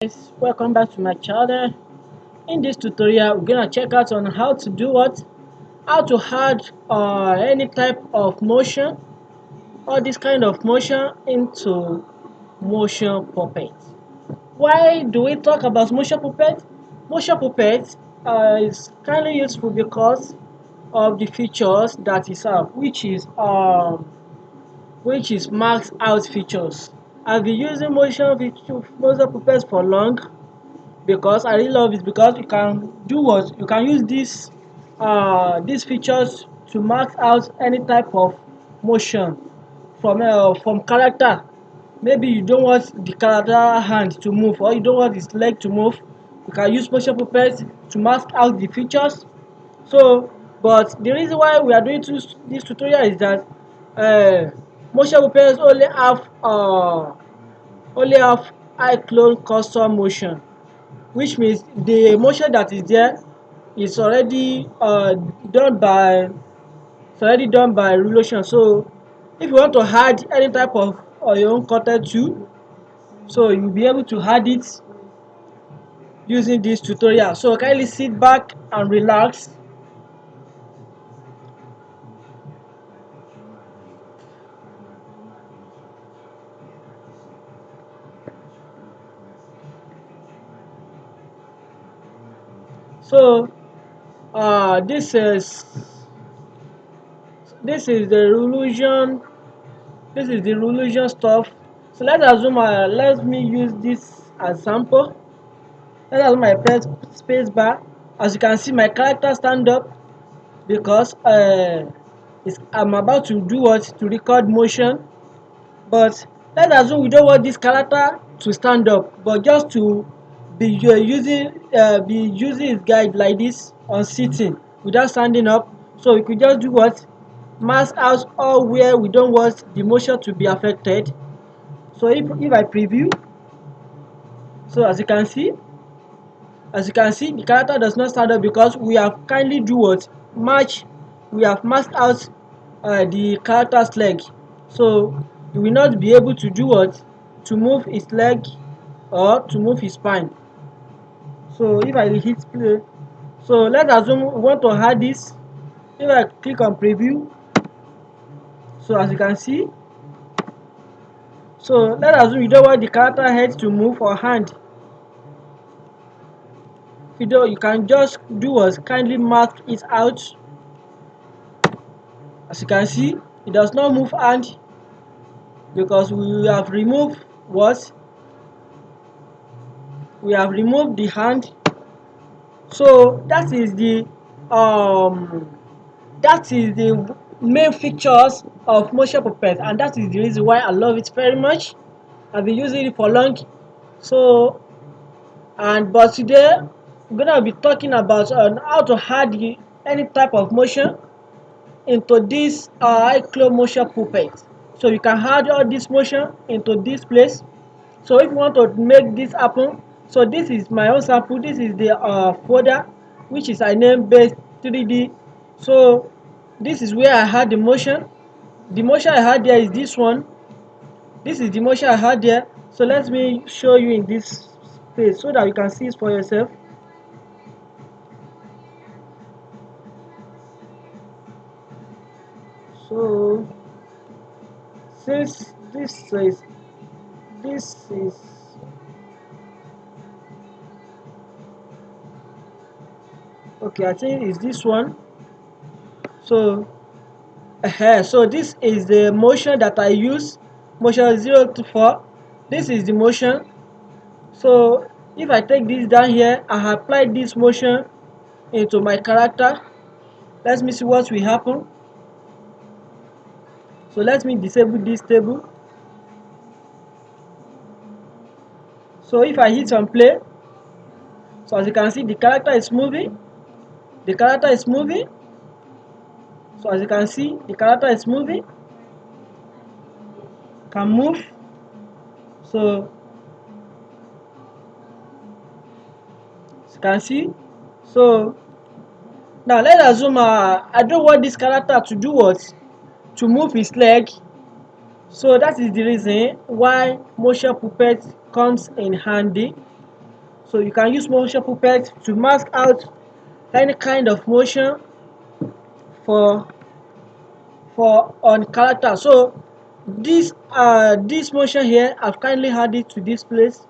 Guys, welcome back to my channel. In this tutorial we're gonna check out on how to do what, how to add any type of motion or this kind of motion into motion puppet. Why do we talk about motion puppet? Motion puppet is kindly useful because of the features that it have, which is marked out features. I've been using motion puppets for long because I really love it, because you can do what you can use these features to mark out any type of motion from character. Maybe you don't want the character hand to move, or you don't want his leg to move. You can use motion puppets to mask out the features. So, but the reason why we are doing this tutorial is that uh, motion puppets only have Iclone custom motion, which means the motion that is there is already done by relation. So if you want to add any type of your own content too, so you'll be able to add it using this tutorial. So kindly sit back and relax. So this is the illusion. This is the illusion stuff. So let's assume let me use this example. Let's assume I press space bar. As you can see, my character stand up because I'm about to do what, to record motion. But let's assume we don't want this character to stand up, but just to be using his guide like this on sitting without standing up. So we could just do what, mask out all where we don't want the motion to be affected. So if I preview, so as you can see the character does not stand up because we have kindly do what, match we have masked out the character's leg. So you will not be able to do what, to move his leg or to move his spine. So if I hit play, so let's assume we want to add this. If I click on preview, so as you can see, so let's assume you don't want the character head to move or hand. If you don't, you can just do what, kindly mark it out. As you can see, it does not move hand because we have removed the hand. So that is the main features of motion puppet, and that is the reason why I love it very much. I've been using it for long. So, but today we're gonna be talking about how to add any type of motion into this Iclone motion puppet. So you can add all this motion into this place. So if you want to make this happen, so this is my own sample. This is the folder, which is I named base 3D. So this is where I had the motion. The motion I had there is this one. This is the motion I had there. So let me show you in this space so that you can see it for yourself. So since this is okay, I think it's this one. So so this is the motion that I use, motion 0 to 4. This is the motion. So if I take this down here, I apply this motion into my character. Let me see what will happen. So let me disable this table. So if I hit on play, so as you can see the character is moving. The character is moving. So as you can see the character is moving, can move. So as you can see, so now let's assume I don't want this character to do what, to move his leg. So that is the reason why motion puppet comes in handy. So you can use motion puppet to mask out any kind of motion for on character. So this motion here, I've kindly added to this place.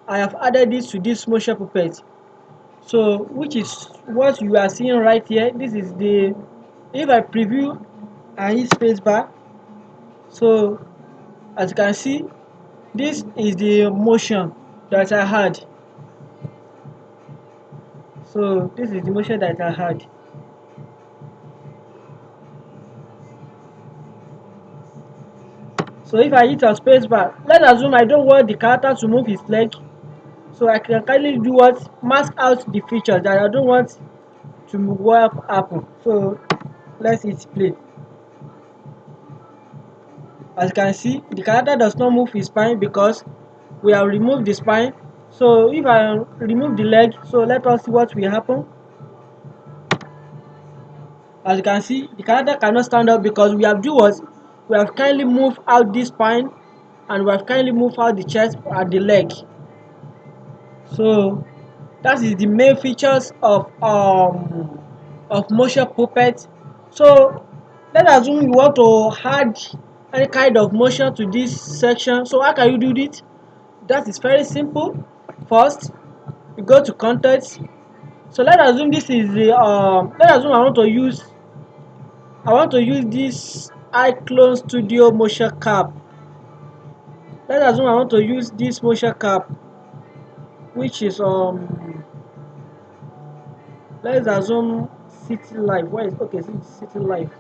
I have added this to this motion puppet. So which is what you are seeing right here. This is the, if I preview and hit space bar, so as you can see, this is the motion that I had. So this is the motion that I had. So if I hit a space bar, let's assume I don't want the character to move his leg. So I can kindly do what? Mask out the features that I don't want to what happen. So let's hit play. As you can see, the character does not move his spine because we have removed the spine. So if I remove the leg, so let us see what will happen. As you can see, the character cannot stand up because we have do what? We have kindly moved out this spine and we have kindly moved out the chest and the leg. So that is the main features of motion puppet. So let's assume you want to add any kind of motion to this section. So how can you do this? That is very simple. First, you go to context. So let's assume this is the let's assume I want to use this Iclone Studio motion cap. Let's assume I want to use this motion cap, which is let's assume city life. Where is okay? City life.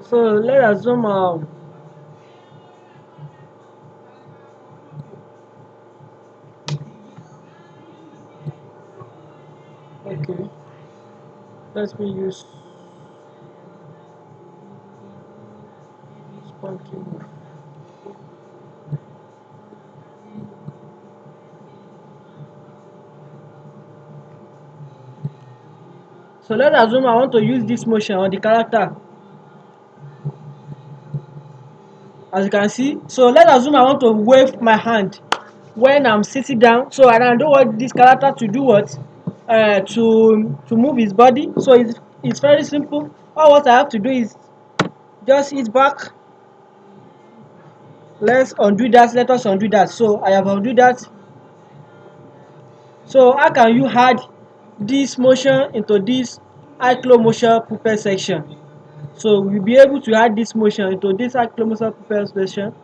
So let's assume okay. Let me use spunky move. So let's assume I want to use this motion on the character. As you can see, so let's assume I want to wave my hand when I'm sitting down. So I don't want this character to do what? To move his body. So it's very simple. All what I have to do is just hit back. Let's undo that. Let us undo that. So I have undo that. So how can you add this motion into this Iclone motion puppet section? So we'll be able to add this motion into this Iclone motion puppet section.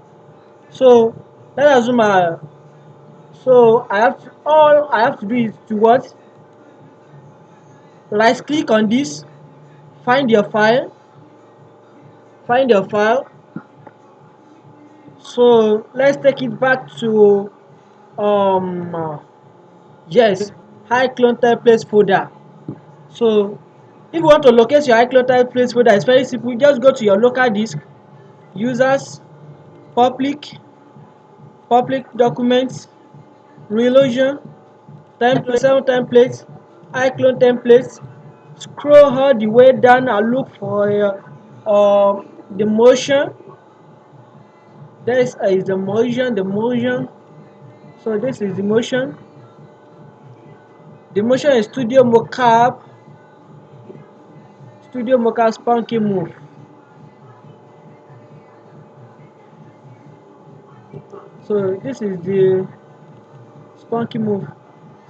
So let's assume so all I have to do is to what? Right click on this, find your file, find your file. So let's take it back to yes, Iclone templates folder. So if you want to locate your Iclone templates folder, it's very simple. Just go to your local disk, users, public documents, relocation, template, 7 templates, Iclone templates. Scroll all the way down and look for the motion. This is the motion. So this is the motion. The motion is Studio Mocap Spunky Move. So this is the Spunky Move.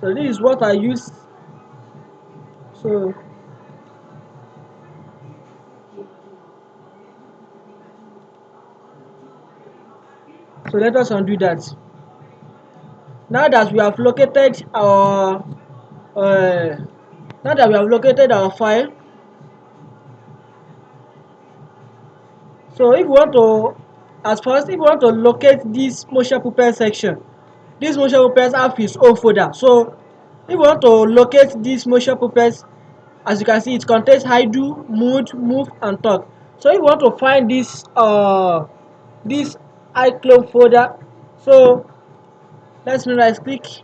So this is what I use. So let us undo that. Now that we have located our file, so if you want to, as first, if you want to locate this motion puppet section, this motion puppet have its own folder. So if you want to locate this motion puppet, as you can see, it contains do, mood, move, and talk. So if you want to find this iClone folder, so let's me right click.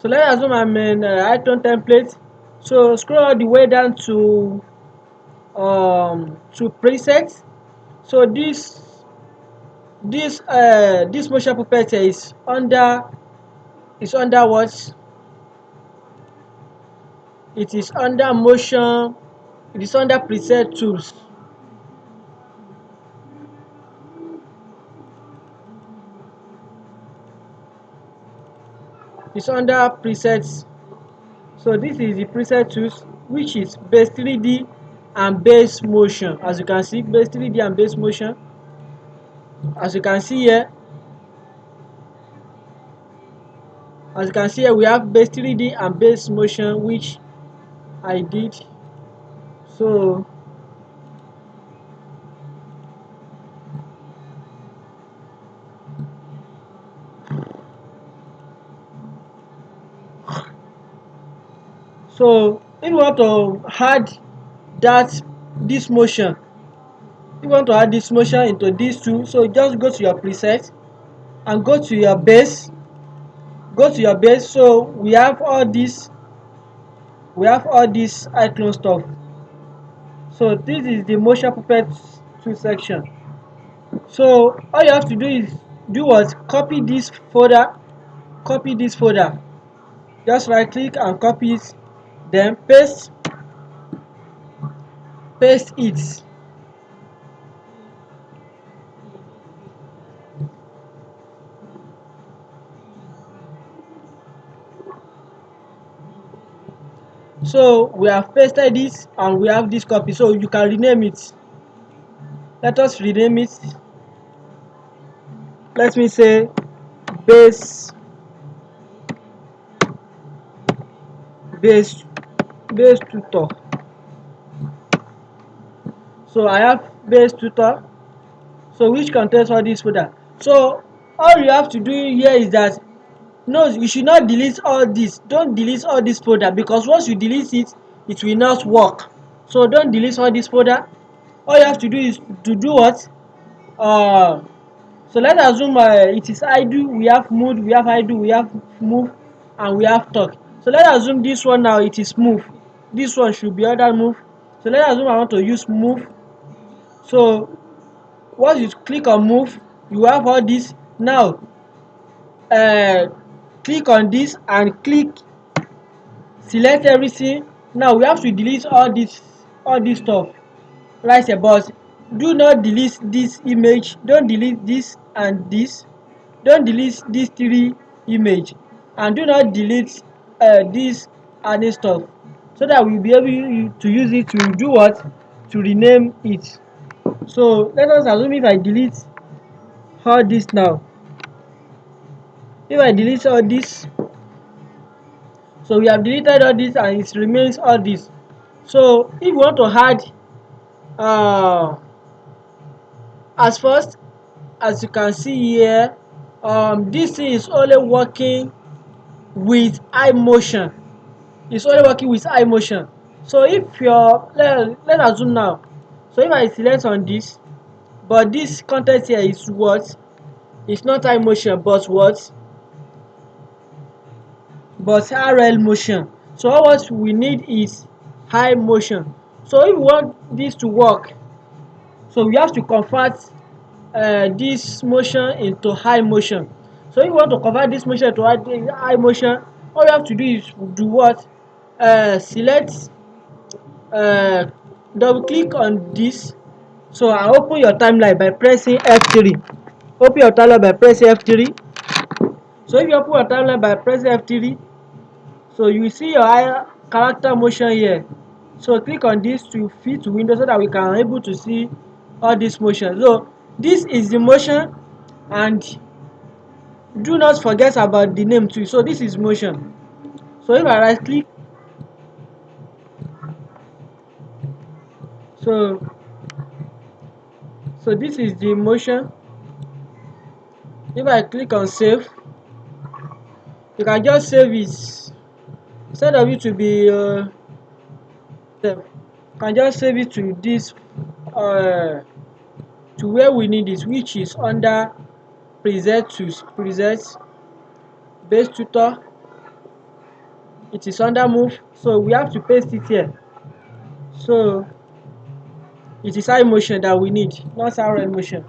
So let's assume I'm in Iclone template. So scroll all the way down to presets. So this motion puppet here is under what? It is under motion. It is under preset tools. It's under presets. So this is the preset tools, which is base 3D and base motion. As you can see, base 3D and base motion. As you can see here, we have base 3D and base motion, which I did. So if you want to add that this motion, if you want to add this motion into these two, so just go to your preset and go to your base. So we have all this Iclone stuff. So this is the motion puppet 2 section. So all you have to do is copy this folder. Just right click and copy it, then paste it. So we have pasted this and we have this copy, so you can rename it. Let us rename it. Let me say base base base tutor. So I have base tutor, so which contains all this folder. So all you have to do here is that, no, you should not delete all this. Don't delete all this folder, because once you delete it, it will not work. So don't delete all this folder. All you have to do is to do what? So let's assume it is idle. We have mood, we have idle, we have move, and we have talk. So let's assume this one now it is move. This one should be under move. So let's assume I want to use move. So once you click on move, you have all this. Now click on this and select everything. Now we have to delete all this stuff right here, but do not delete this image. Don't delete this and this. Don't delete these three image, and do not delete this adding stuff, so that we'll be able to use it to do what? To rename it. So let us assume if I delete all this now. If I delete all this, so we have deleted all this and it remains all this. So if you want to add as first, as you can see here, this thing is only working with eye motion. It's only working with eye motion. So if you're let's assume now, so if I select on this, but this content here is what? It's not eye motion, but what? But RL motion. So all what we need is high motion. So if we want this to work, so we have to convert this motion into high motion. So if you want to convert this motion to high motion, all you have to do is do what? Select, double click on this. So I open your timeline by pressing F3. Open your timeline by pressing F3. So if you open your timeline by pressing F3, so you will see your character motion here. So click on this to fit to window, so that we can able to see all this motion. So this is the motion, and do not forget about the name too. So this is motion. So if I right click, so this is the motion. If I click on save, you can just save it. Instead of it to be you can just save it to this to where we need it, which is under preset to preset base tutor. it is under move, so we have to paste it here. So it is eye motion that we need, not RL motion.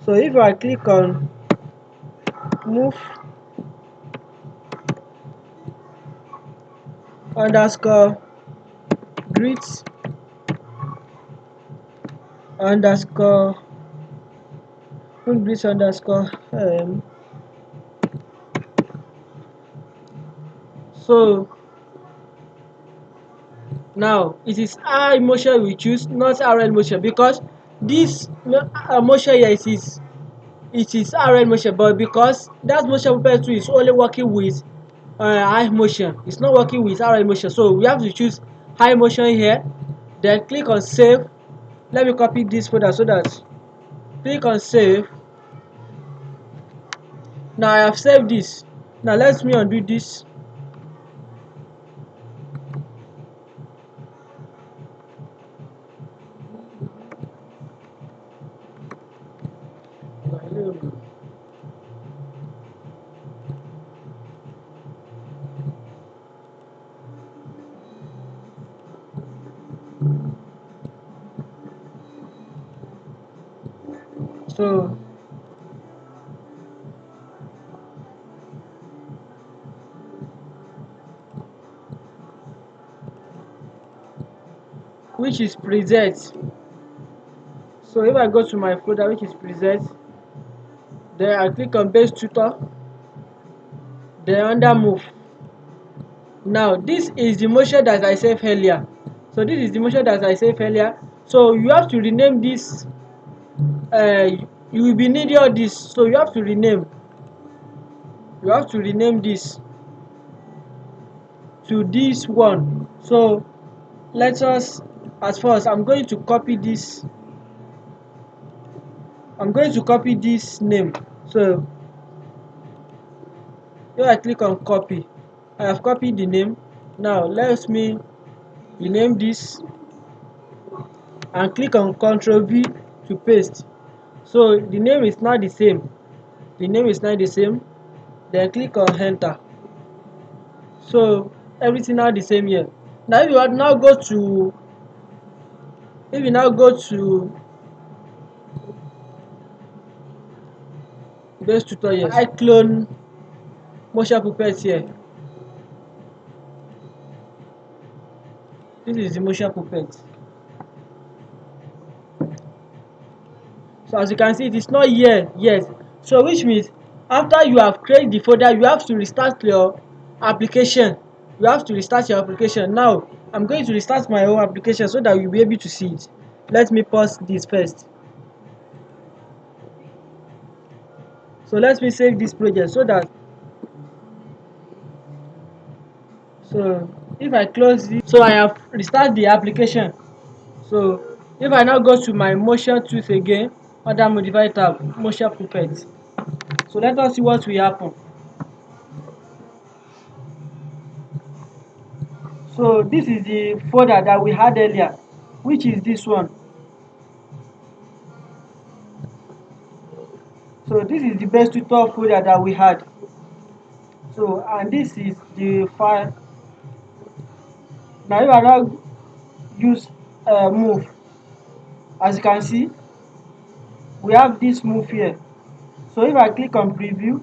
So if I click on move underscore grid underscore grid underscore so now it is eye motion we choose, not RL motion, because this motion here it is RL motion, but because that motion puppet 2 is only working with eye motion, it's not working with RL motion, so we have to choose eye motion here, then click on save. Let me copy this folder so that click on save. Now I have saved this. Now let me undo this. So which is preset. So if I go to my folder which is preset, then I click on base tutor, then under move. Now this is the motion that I saved earlier. So this is the motion that I saved earlier. So you have to rename this. You will be needing all this. So you have to rename. You have to rename this to this one. So let us, as first, I'm going to copy this. I'm going to copy this name. So if I click on copy, I have copied the name. Now let me rename this and click on Ctrl V to paste. So the name is not the same. The name is not the same. Then click on enter. So everything now the same here. Now if you now go to base tutorials, Iclone motion puppet here. This is the motion puppet. So as you can see, it is not here yet. So which means after you have created the folder, you have to restart your application. You have to restart your application. Now I'm going to restart my own application so that you'll be able to see it. Let me pause this first. So let me save this project so that, so if I close this, so I have restarted the application. So if I now go to my motion tools again under modify tab, motion puppet. So let us see what will happen. So this is the folder that we had earlier, which is this one. So this is the best tutor folder that we had. So and this is the file. Now if I now use move, as you can see, we have this move here. So if I click on preview,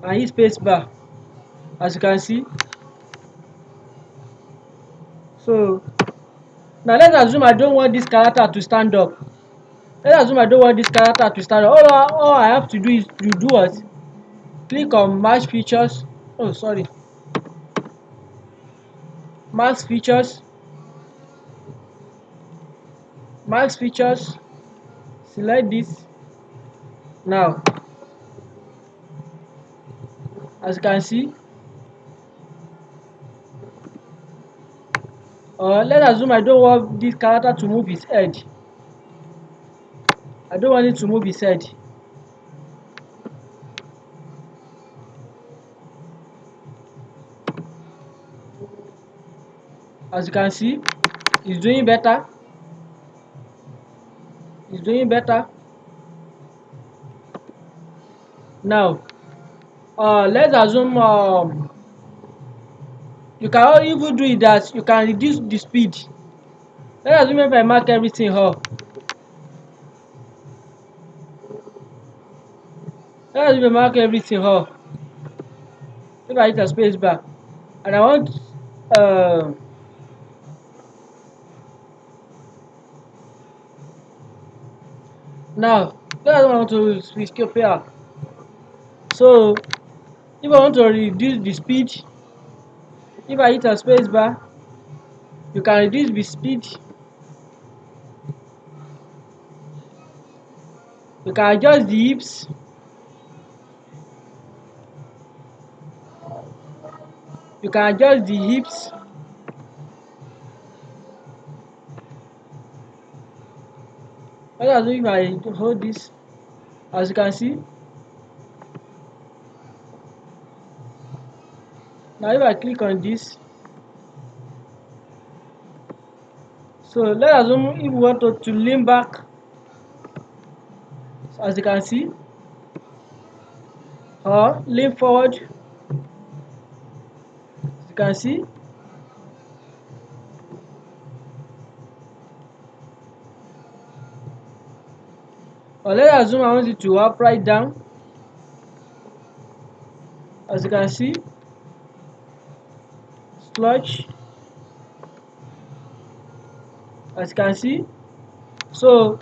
and hit space bar, as you can see. So now let's assume I don't want this character to stand up. Let's assume I don't want this character to stand up. All I have to do is to do what? Click on match features. Oh, sorry. Max features. Max features. Select this. Now, as you can see, let's assume I don't want this character to move his head. I don't want it to move his head. As you can see, it's doing better. It's doing better. Now, let's assume you can even do it that you can reduce the speed. Let's assume if I mark everything up. Let's assume I mark everything up. If I hit a space bar and I want uh, now let's I want to switch here. So if I want to reduce the speed, if I hit a space bar, you can reduce the speed. You can adjust the hips. You can adjust the hips. Let's assume if I hold this, as you can see. Now if I click on this, so let's assume if we want to lean back, as you can see, or lean forward, as you can see. Or let's assume I want it to upright down, as you can see, slouch, as you can see. So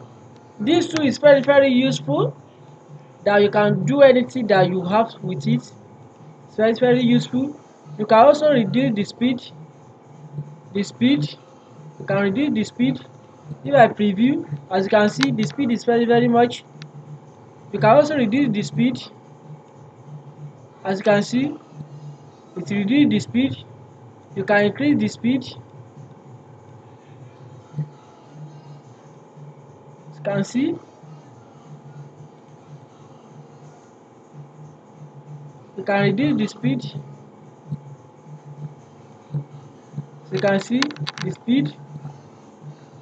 this tool is very useful, that you can do anything that you have with it. It's very useful. You can also reduce the speed. You can reduce the speed. If I preview, as you can see, the speed is very much. You can also reduce the speed, as you can see. It reduce the speed. You can increase the speed, as you can see. You can reduce the speed, as you can see the speed.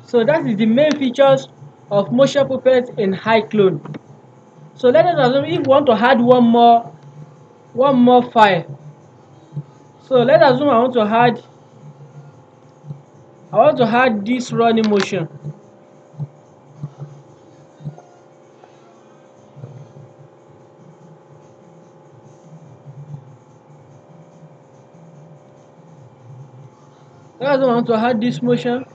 So that is the main features of motion puppet in Iclone. So let us assume if we want to add one more file. So let us assume I want to add this running motion. Let us assume I want to add this motion.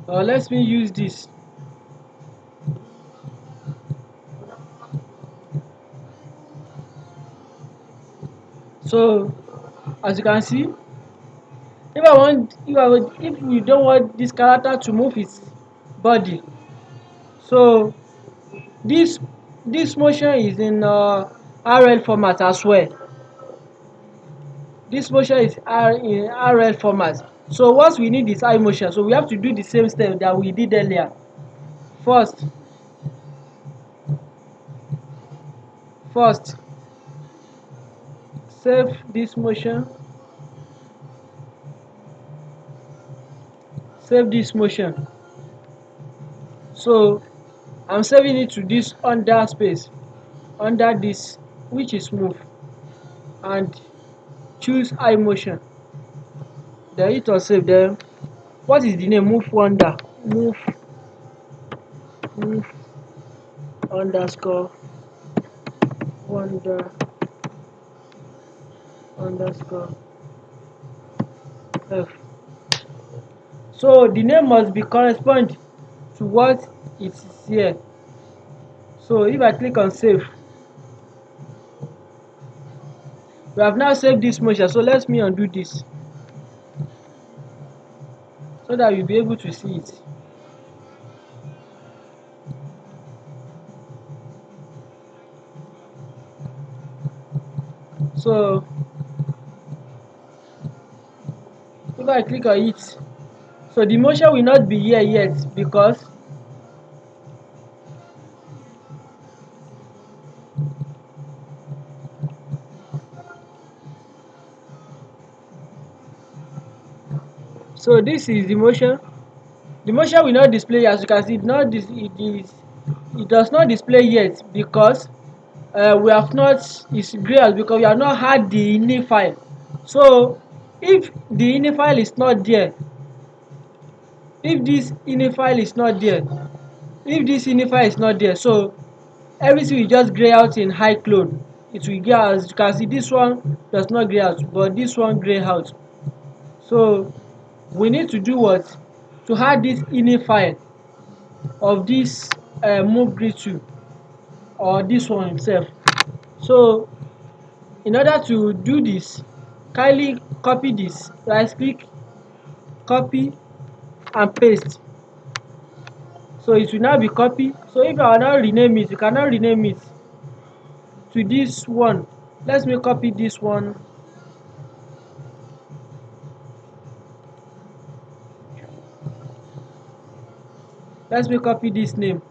Or let me use this. So as you can see, if we don't want this character to move its body, so this motion is in RL format as well. This motion is in RL format. So once we need this eye motion, so we have to do the same step that we did earlier. First, save this motion. Save this motion. So I'm saving it to this under space, under this, which is move, and choose eye motion. Then hit or save. Then what is the name? Move move underscore wonder underscore f. So the name must be correspond to what it is here. So if I click on save, we have now saved this motion. So let me undo this so that you'll be able to see it. So if I click on it, so the motion will not be here yet, because so this is the motion. The motion will not display. As you can see, it does not display yet because we have not, it's gray because we have not had the ini file. So if the ini file is not there, if this ini file is not there, if this ini file is not there, so everything will just gray out in Iclone. It will gray out. As you can see, this one does not gray out, but this one gray out. So we need to do what? To add this ini file of this move grid 2 or this one itself. So in order to do this, kindly copy this, right click, copy and paste. So it will now be copy. So if I now rename it, you cannot rename it to this one. Let me copy this one. Let me copy this name.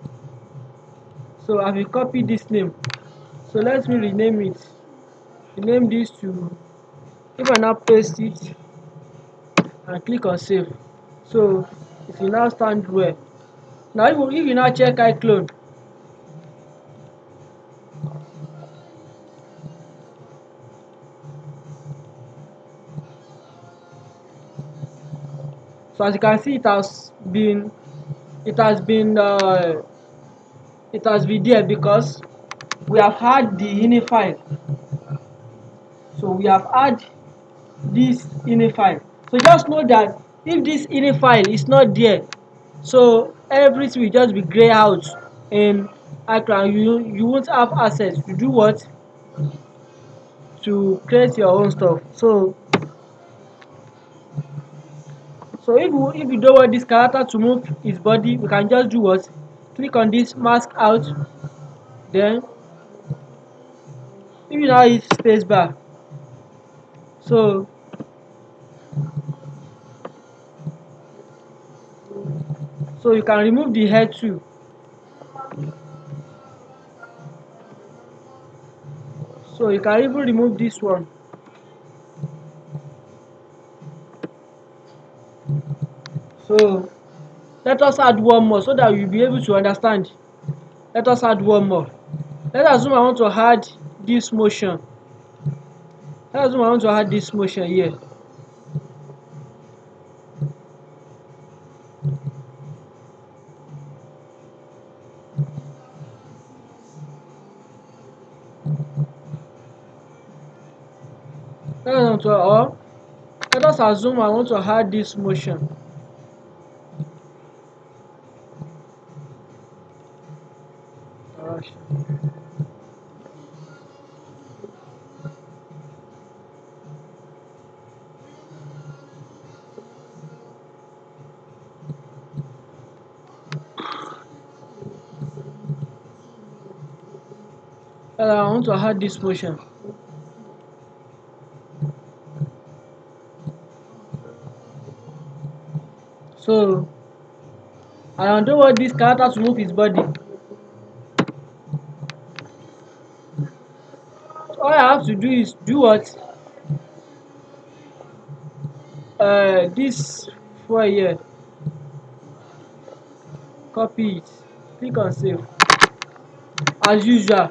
So I will copy this name. So let me rename it. Rename this to, if I now paste it and click on save, so it will now stand well. Now if you now check Iclone, so as you can see, it has been there because we have had the ini file. So we have had this ini file. So just know that if this ini file is not there, so everything will just be gray out in Iclone. You won't have access to do what? To create your own stuff. So if you don't want this character to move his body, we can just do what? Click on this mask out. Then if you now hit space bar, so you can remove the head too. So you can even remove this one. So let us add one more so that you'll be able to understand. Let us add one more. Let's assume I want to add this motion. Let's assume I want to add this motion here. Let us assume I want to add this motion. I want to add this motion. So I don't want this character to move his body. So all I have to do is do what? This for here. Copy it. Click on save. As usual,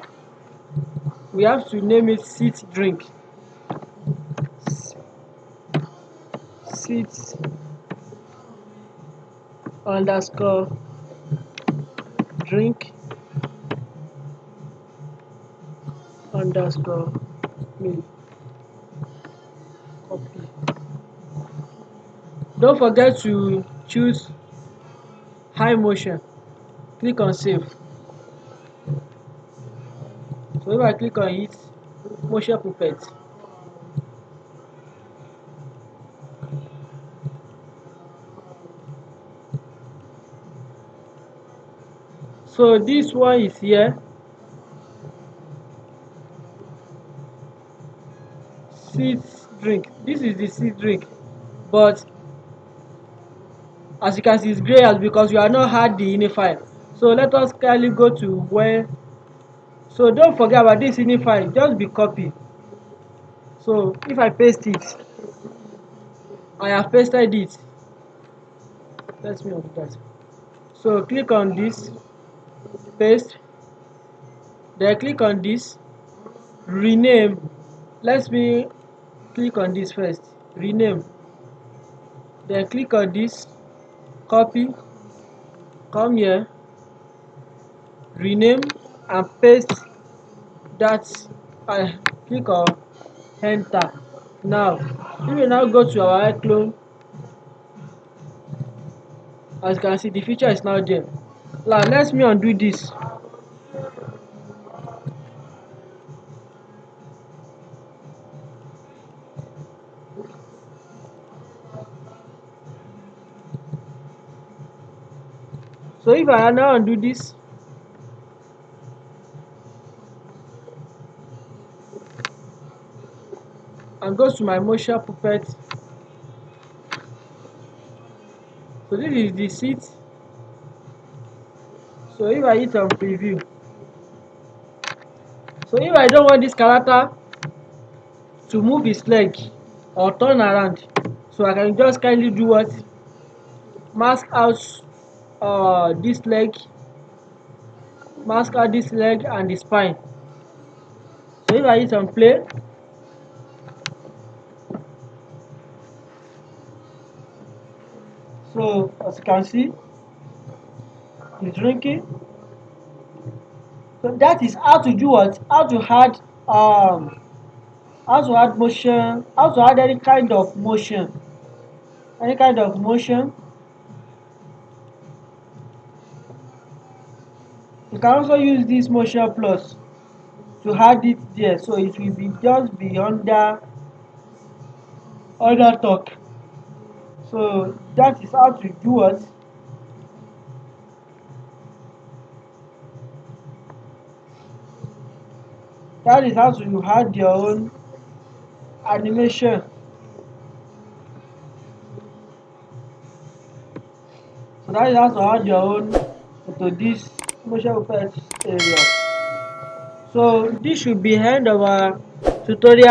we have to name it sit drink. Sit underscore drink underscore me. Copy. Don't forget to choose high motion. Click on save. So if I click on it, motion puppet. So this one is here. Seed drink. This is the seed drink, but as you can see, it's gray out because you have not had the ini file. So let us kindly go to where. So don't forget about this ini file. Just be copy. So if I paste it, I have pasted it. Let me undo that. So click on this, paste, then click on this, rename. Let me click on this first, rename, then click on this, copy, come here, rename, and paste that. I click on enter. Now if we now go to our Iclone, as you can see the feature is now there. Now let me undo this. So if I now undo this, and go to my motion puppet, so this is the seat. So if I hit on preview, so if I don't want this character to move his leg or turn around, so I can just kindly do what, mask out this leg, mask out this leg and the spine. So if I hit on play, so as you can see he's drinking. So that is how to do what, how to add motion, how to add any kind of motion, any kind of motion. You can also use this motion plus to add it there, so it will be just be under talk. So that is how to do it. That is how to add your own animation. So that is how to add your own to this motion effects area. So this should be end of our tutorial.